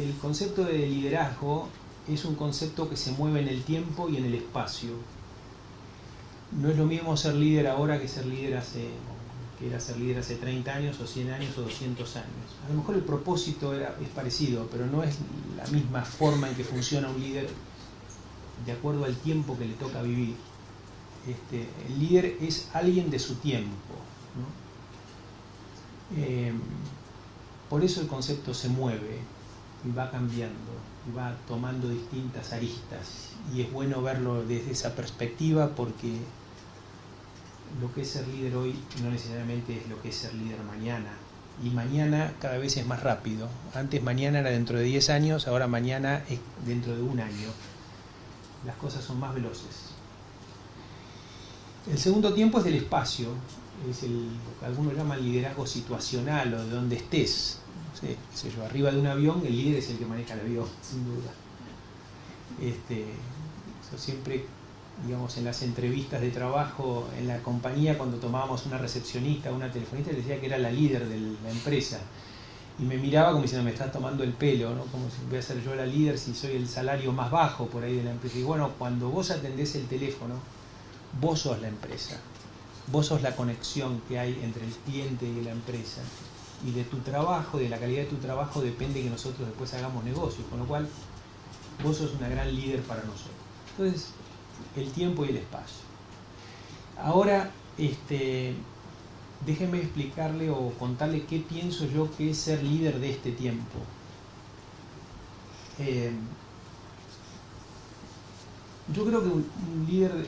el concepto de liderazgo es un concepto que se mueve en el tiempo y en el espacio. No es lo mismo ser líder ahora que era ser líder hace 30 años o 100 años o 200 años. A lo mejor el propósito es parecido, pero no es la misma forma en que funciona un líder de acuerdo al tiempo que le toca vivir. El líder es alguien de su tiempo, ¿no? Por eso el concepto se mueve y va cambiando y va tomando distintas aristas, y es bueno verlo desde esa perspectiva, porque lo que es ser líder hoy no necesariamente es lo que es ser líder mañana, y mañana cada vez es más rápido. Antes mañana era dentro de 10 años, ahora mañana es dentro de un año. Las cosas son más veloces. El segundo tiempo es del espacio, es lo que algunos llaman liderazgo situacional, o de donde estés. Sí, arriba de un avión, el líder es el que maneja el avión, sin duda. Eso siempre, digamos, en las entrevistas de trabajo en la compañía, cuando tomábamos una recepcionista o una telefonista, le decía que era la líder de la empresa. Y me miraba como diciendo, me estás tomando el pelo, ¿no? Como si voy a ser yo la líder si soy el salario más bajo por ahí de la empresa. Y bueno, cuando vos atendés el teléfono, vos sos la empresa. Vos sos la conexión que hay entre el cliente y la empresa. Y de tu trabajo, de la calidad de tu trabajo, depende que nosotros después hagamos negocios. Con lo cual, vos sos una gran líder para nosotros. Entonces, el tiempo y el espacio. Ahora, déjenme explicarle o contarle qué pienso yo que es ser líder de este tiempo. Yo creo que un líder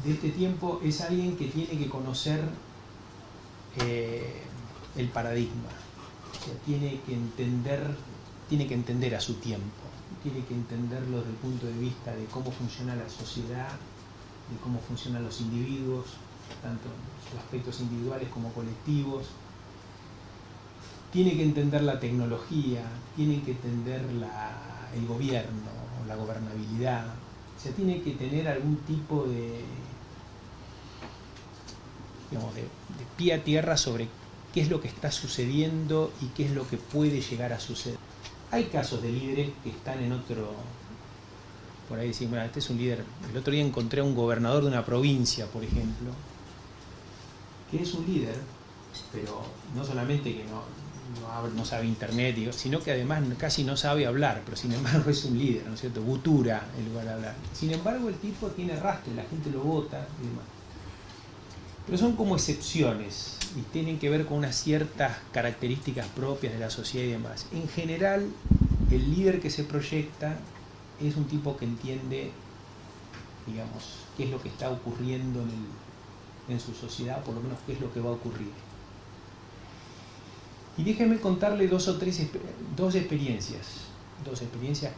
de este tiempo es alguien que tiene que conocer el paradigma. O sea, tiene que entender a su tiempo, tiene que entenderlo desde el punto de vista de cómo funciona la sociedad, de cómo funcionan los individuos, tanto en sus aspectos individuales como colectivos. Tiene que entender la tecnología, tiene que entender el gobierno, la gobernabilidad. O sea, tiene que tener algún tipo de pie a tierra sobre qué es lo que está sucediendo y qué es lo que puede llegar a suceder. Hay casos de líderes que están en otro... Por ahí decimos, bueno, este es un líder. El otro día encontré a un gobernador de una provincia, por ejemplo, que es un líder, pero no solamente que no sabe internet, sino que además casi no sabe hablar, pero sin embargo es un líder, ¿no es cierto? Gutura en lugar de hablar. Sin embargo, el tipo tiene arrastre, la gente lo vota y demás. Pero son como excepciones y tienen que ver con unas ciertas características propias de la sociedad y demás. En general, el líder que se proyecta es un tipo que entiende, digamos, qué es lo que está ocurriendo en su sociedad, por lo menos qué es lo que va a ocurrir. Y déjenme contarle dos experiencias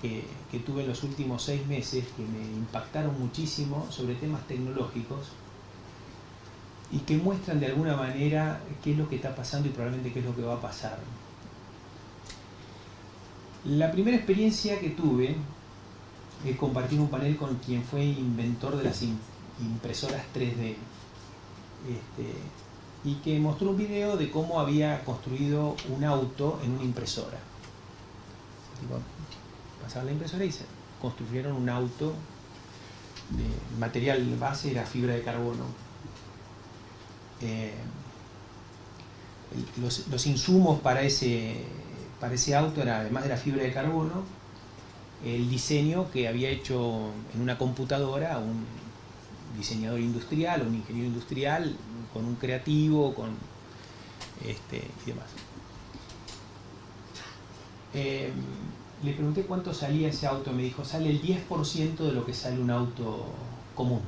que tuve en los últimos 6 meses que me impactaron muchísimo sobre temas tecnológicos y que muestran de alguna manera qué es lo que está pasando y probablemente qué es lo que va a pasar. La primera experiencia que tuve es compartir un panel con quien fue inventor de las impresoras 3D, y que mostró un video de cómo había construido un auto en una impresora. Pasaban la impresora y se construyeron un auto. El material base era fibra de carbono. Los insumos para ese auto era, además de la fibra de carbono, el diseño que había hecho en una computadora un diseñador industrial o un ingeniero industrial con un creativo y demás. Le pregunté cuánto salía ese auto, me dijo, sale el 10% de lo que sale un auto común.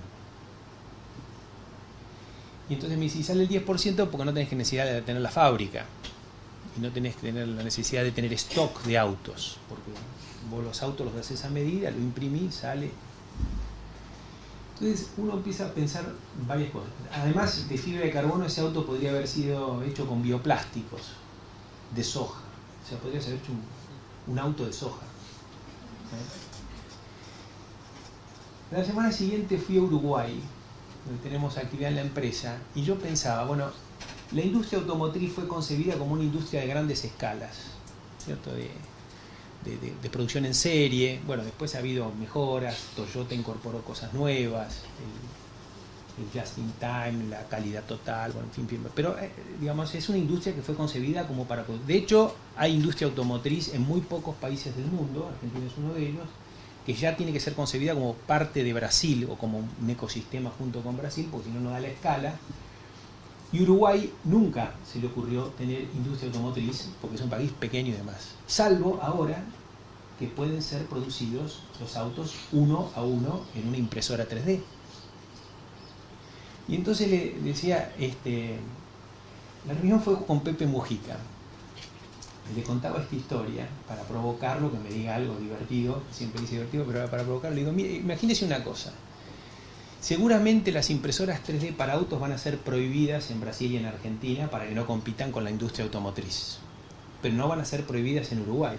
Y entonces me dice, y sale el 10% porque no tenés necesidad de tener la fábrica y no tenés que tener la necesidad de tener stock de autos, porque vos los autos los haces a medida, lo imprimís, sale. Entonces uno empieza a pensar varias cosas. Además de fibra de carbono, ese auto podría haber sido hecho con bioplásticos de soja. O sea, podría ser hecho un auto de soja. La semana siguiente fui a Uruguay, donde tenemos actividad en la empresa, y yo pensaba, bueno, la industria automotriz fue concebida como una industria de grandes escalas. ¿cierto? De producción en serie. Bueno, después ha habido mejoras, Toyota incorporó cosas nuevas, el just in time, la calidad total, bueno, en fin, pero digamos, es una industria que fue concebida como para... De hecho, hay industria automotriz en muy pocos países del mundo, Argentina es uno de ellos, que ya tiene que ser concebida como parte de Brasil o como un ecosistema junto con Brasil, porque si no, no da la escala. Y Uruguay nunca se le ocurrió tener industria automotriz, porque es un país pequeño y demás, salvo ahora que pueden ser producidos los autos uno a uno en una impresora 3D. Y entonces le decía, la reunión fue con Pepe Mujica. Le contaba esta historia para provocarlo, que me diga algo divertido, siempre dice divertido, pero para provocarlo le digo, mire, imagínese una cosa. Seguramente las impresoras 3D para autos van a ser prohibidas en Brasil y en Argentina para que no compitan con la industria automotriz. Pero no van a ser prohibidas en Uruguay.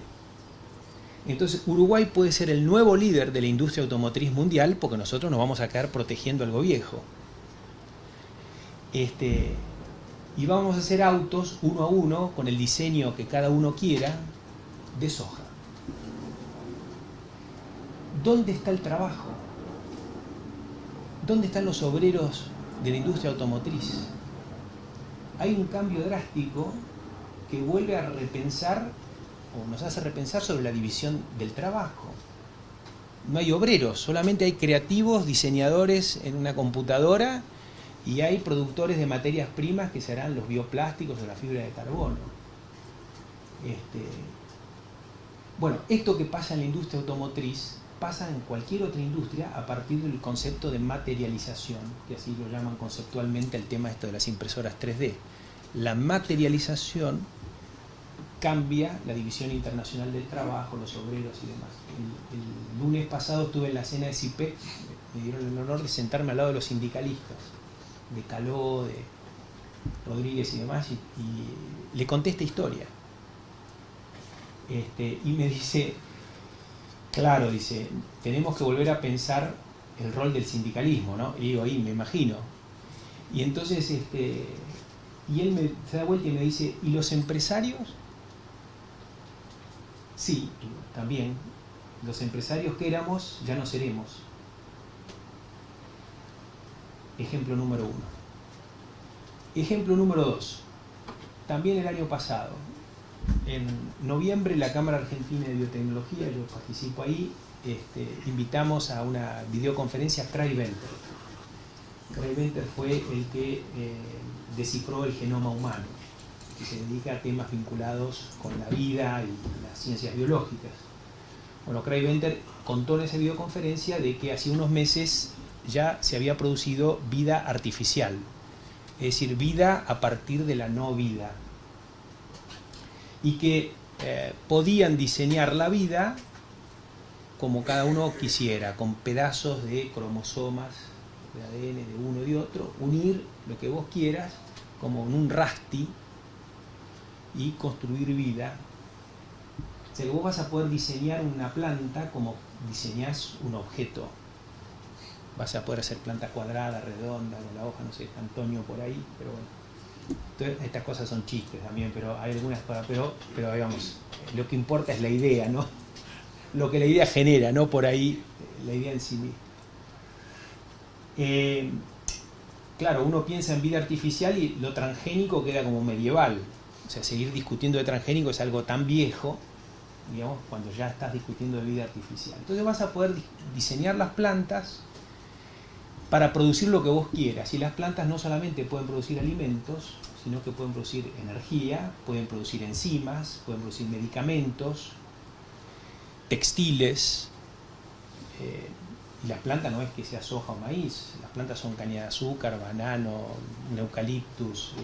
Entonces Uruguay puede ser el nuevo líder de la industria automotriz mundial porque nosotros nos vamos a quedar protegiendo algo viejo. Y vamos a hacer autos uno a uno con el diseño que cada uno quiera de soja. ¿Dónde está el trabajo? ¿Dónde están los obreros de la industria automotriz? Hay un cambio drástico que vuelve a repensar o nos hace repensar sobre la división del trabajo. No hay obreros, solamente hay creativos, diseñadores en una computadora y hay productores de materias primas que serán los bioplásticos o la fibra de carbono. Bueno, esto que pasa en la industria automotriz pasa en cualquier otra industria a partir del concepto de materialización, que así lo llaman conceptualmente el tema esto de las impresoras 3D. La materialización cambia la división internacional del trabajo, los obreros y demás. El lunes pasado estuve en la cena de CIPEC, me dieron el honor de sentarme al lado de los sindicalistas, de Caló, de Rodríguez y demás, y le conté esta historia. Y me dice, claro, dice, tenemos que volver a pensar el rol del sindicalismo, ¿no? Y digo, ahí me imagino. Y entonces, y él se da vuelta y me dice, ¿y los empresarios? Sí, también. Los empresarios que éramos ya no seremos. Ejemplo número 1. Ejemplo número 2. También el año pasado, en noviembre, la Cámara Argentina de Biotecnología, yo participo ahí, invitamos a una videoconferencia a Craig Venter. Craig Venter fue el que descifró el genoma humano, que se dedica a temas vinculados con la vida y las ciencias biológicas. Bueno, Craig Venter contó en esa videoconferencia de que hace unos meses ya se había producido vida artificial, es decir, vida a partir de la no vida, y que podían diseñar la vida como cada uno quisiera, con pedazos de cromosomas, de ADN de uno y de otro, unir lo que vos quieras como en un rasti y construir vida. O sea, que vos vas a poder diseñar una planta como diseñás un objeto. Vas a poder hacer planta cuadrada, redonda, con la hoja, no sé, Antonio por ahí, pero bueno. Entonces, estas cosas son chistes también, pero hay algunas cosas, pero digamos, lo que importa es la idea, ¿no? Lo que la idea genera, no por ahí la idea en sí misma. Claro, uno piensa en vida artificial y lo transgénico queda como medieval. O sea, seguir discutiendo de transgénico es algo tan viejo, digamos, cuando ya estás discutiendo de vida artificial. Entonces vas a poder diseñar las plantas para producir lo que vos quieras. Y las plantas no solamente pueden producir alimentos, sino que pueden producir energía, pueden producir enzimas, pueden producir medicamentos, textiles. Y las plantas no es que sea soja o maíz, las plantas son caña de azúcar, banano, un eucaliptus,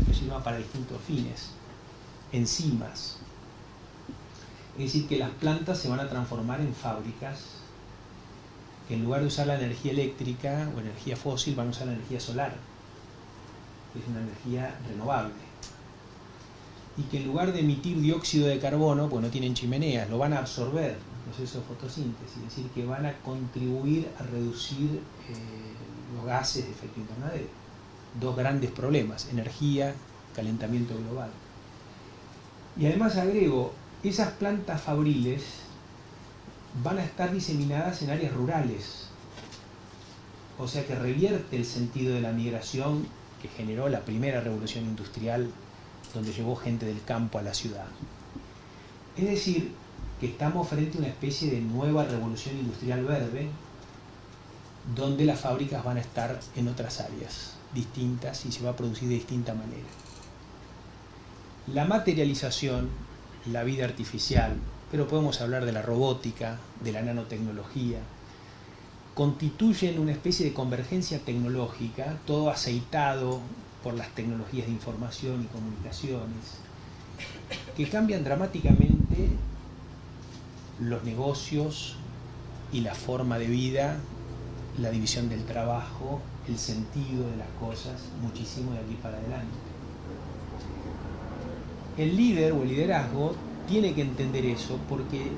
que sirvan para distintos fines. Enzimas. Es decir, que las plantas se van a transformar en fábricas que en lugar de usar la energía eléctrica o energía fósil van a usar la energía solar, que es una energía renovable. Y que en lugar de emitir dióxido de carbono, pues no tienen chimeneas, lo van a absorber, proceso de fotosíntesis, es decir, que van a contribuir a reducir los gases de efecto invernadero. Dos grandes problemas, energía, calentamiento global. Y además agrego, esas plantas fabriles van a estar diseminadas en áreas rurales, o sea que revierte el sentido de la migración que generó la primera revolución industrial, donde llevó gente del campo a la ciudad. Es decir, que estamos frente a una especie de nueva revolución industrial verde, donde las fábricas van a estar en otras áreas distintas y se va a producir de distinta manera. La materialización, la vida artificial, pero podemos hablar de la robótica, de la nanotecnología, constituyen una especie de convergencia tecnológica, todo aceitado por las tecnologías de información y comunicaciones, que cambian dramáticamente los negocios y la forma de vida, la división del trabajo, el sentido de las cosas, muchísimo de aquí para adelante. El líder o el liderazgo tiene que entender eso porque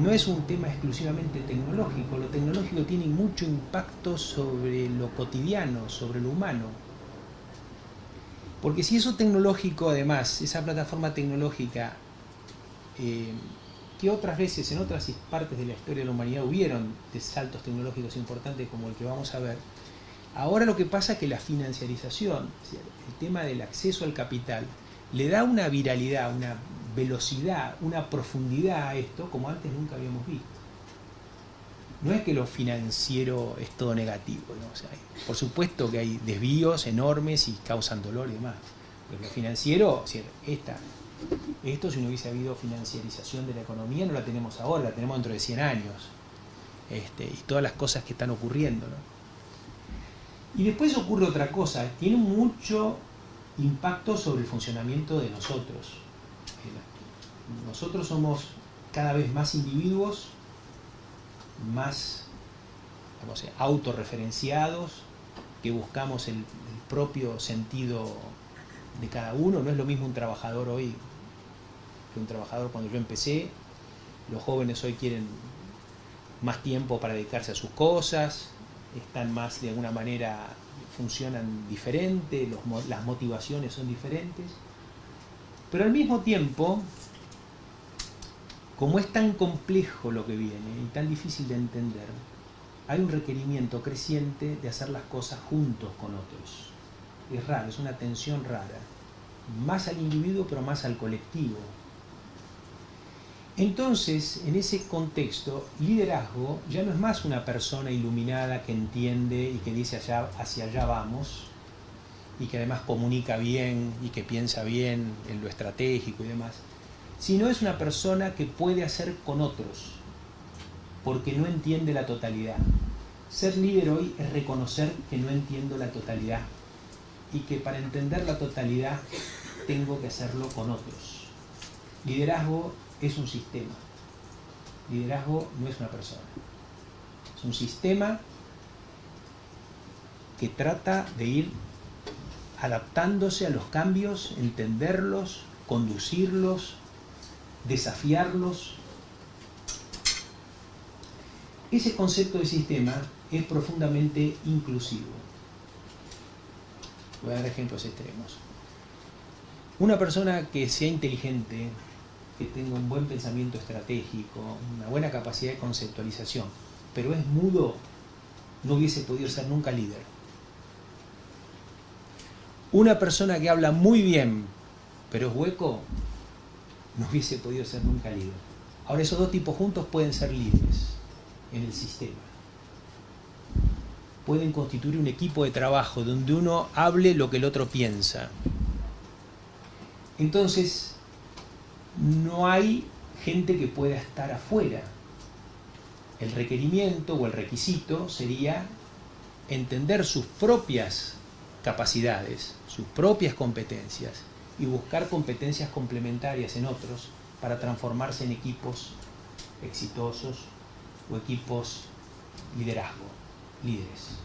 no es un tema exclusivamente tecnológico. Lo tecnológico tiene mucho impacto sobre lo cotidiano, sobre lo humano. Porque si eso tecnológico, además, esa plataforma tecnológica, que otras veces en otras partes de la historia de la humanidad hubieron de saltos tecnológicos importantes como el que vamos a ver, ahora lo que pasa es que la financiarización, el tema del acceso al capital, le da una viralidad, una velocidad, una profundidad a esto como antes nunca habíamos visto. No es que lo financiero es todo negativo, ¿no? O sea, por supuesto que hay desvíos enormes y causan dolor y demás, pero lo financiero, esto si no hubiese habido financiarización de la economía no la tenemos ahora, la tenemos dentro de 100 años, y todas las cosas que están ocurriendo, ¿no? Y después ocurre otra cosa, tiene mucho impacto sobre el funcionamiento de nosotros. Nosotros somos cada vez más individuos, más autorreferenciados, que buscamos el propio sentido de cada uno. No es lo mismo un trabajador hoy que un trabajador cuando yo empecé. Los jóvenes hoy quieren más tiempo para dedicarse a sus cosas, están más, de alguna manera, funcionan diferente, las motivaciones son diferentes, pero al mismo tiempo, como es tan complejo lo que viene y tan difícil de entender, hay un requerimiento creciente de hacer las cosas juntos con otros. Es raro, es una tensión rara, más al individuo pero más al colectivo. Entonces, en ese contexto, liderazgo ya no es más una persona iluminada que entiende y que dice hacia allá vamos, y que además comunica bien y que piensa bien en lo estratégico y demás, sino es una persona que puede hacer con otros, porque no entiende la totalidad. Ser líder hoy es reconocer que no entiendo la totalidad, y que para entender la totalidad tengo que hacerlo con otros. Liderazgo es un sistema. Liderazgo no es una persona. Es un sistema que trata de ir adaptándose a los cambios, entenderlos, conducirlos, desafiarlos. Ese concepto de sistema es profundamente inclusivo. Voy a dar ejemplos extremos. Una persona que sea inteligente, que tenga un buen pensamiento estratégico, una buena capacidad de conceptualización, pero es mudo, no hubiese podido ser nunca líder. Una persona que habla muy bien, pero es hueco, no hubiese podido ser nunca líder. Ahora, esos dos tipos juntos pueden ser líderes en el sistema. Pueden constituir un equipo de trabajo donde uno hable lo que el otro piensa. Entonces, no hay gente que pueda estar afuera. El requerimiento o el requisito sería entender sus propias capacidades, sus propias competencias y buscar competencias complementarias en otros para transformarse en equipos exitosos o equipos líderes.